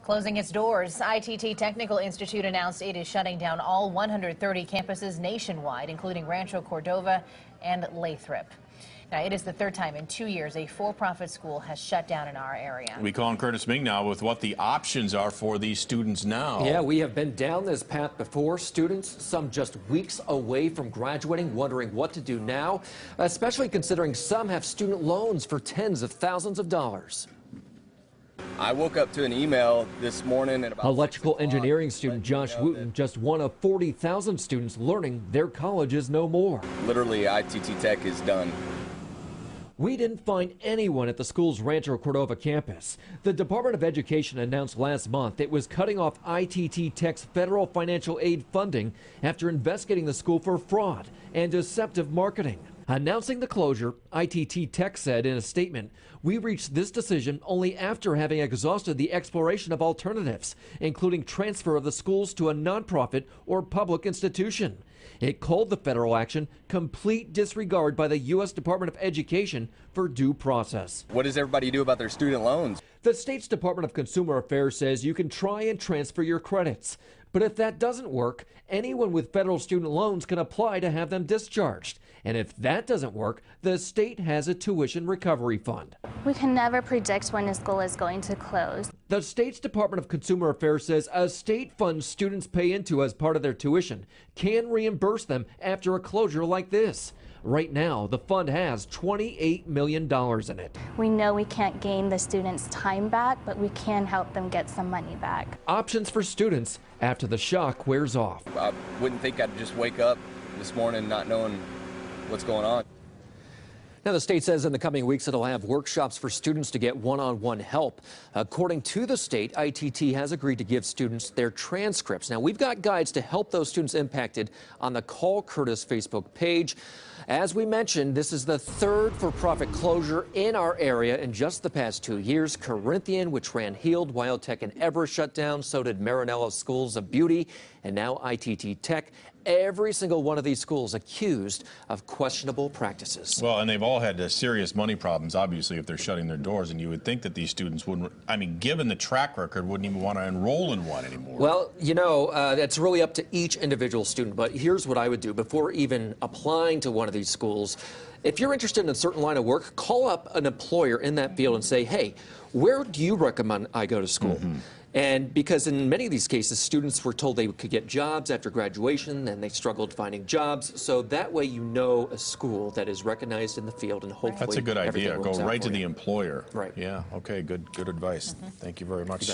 Closing its doors, ITT Technical Institute announced it is shutting down all 130 campuses nationwide, including Rancho Cordova and Lathrop. Now, it is the third time in 2 years a for-profit school has shut down in our area. We call on Curtis Ming now with what the options are for these students now. Yeah, we have been down this path before. Students, some just weeks away from graduating, wondering what to do now, especially considering some have student loans for tens of thousands of dollars. I woke up to an email this morning at about Electrical engineering student Josh Wooten, just one of 40,000 students learning their college is no more. Literally, ITT Tech is done. We didn't find anyone at the school's Rancho Cordova campus. The Department of Education announced last month it was cutting off ITT Tech's federal financial aid funding after investigating the school for fraud and deceptive marketing. Announcing the closure, ITT Tech said in a statement, "We reached this decision only after having exhausted the exploration of alternatives, including transfer of the schools to a nonprofit or public institution." It called the federal action complete disregard by the U.S. Department of Education for due process. What does everybody do about their student loans? The state's Department of Consumer Affairs says you can try and transfer your credits. But if that doesn't work, anyone with federal student loans can apply to have them discharged. And if that doesn't work, the state has a tuition recovery fund. We can never predict when a school is going to close. The state's Department of Consumer Affairs says a state fund students pay into as part of their tuition can reimburse them after a closure like this. Right now, the fund has $28 million in it. We know we can't gain the students' time back, but we can help them get some money back. Options for students after the shock wears off. I wouldn't think I'd just wake up this morning not knowing what's going on. Now, the state says in the coming weeks it'll have workshops for students to get one-on-one help. According to the state, ITT has agreed to give students their transcripts. Now, we've got guides to help those students impacted on the Call Curtis Facebook page. As we mentioned, this is the third for-profit closure in our area in just the past 2 years. Corinthian, which ran Heald, Wildtech, and Everest shut down. So did Marinello Schools of Beauty, and now ITT Tech. Every single one of these schools accused of questionable practices. Well, and they've all had serious money problems, obviously, if they're shutting their doors. And you would think that these students wouldn't, I mean, given the track record, wouldn't even want to enroll in one anymore. Well, you know, that's really up to each individual student. But here's what I would do before even applying to one of these schools. If you're interested in a certain line of work, call up an employer in that field and say, hey, where do you recommend I go to school? And because in many of these cases, students were told they could get jobs after graduation, and they struggled finding jobs. So that way you know a school that is recognized in the field, and hopefully that's a good idea. Go right to the employer. employer. Right. Yeah. Okay. Good advice. Thank you very much, sir.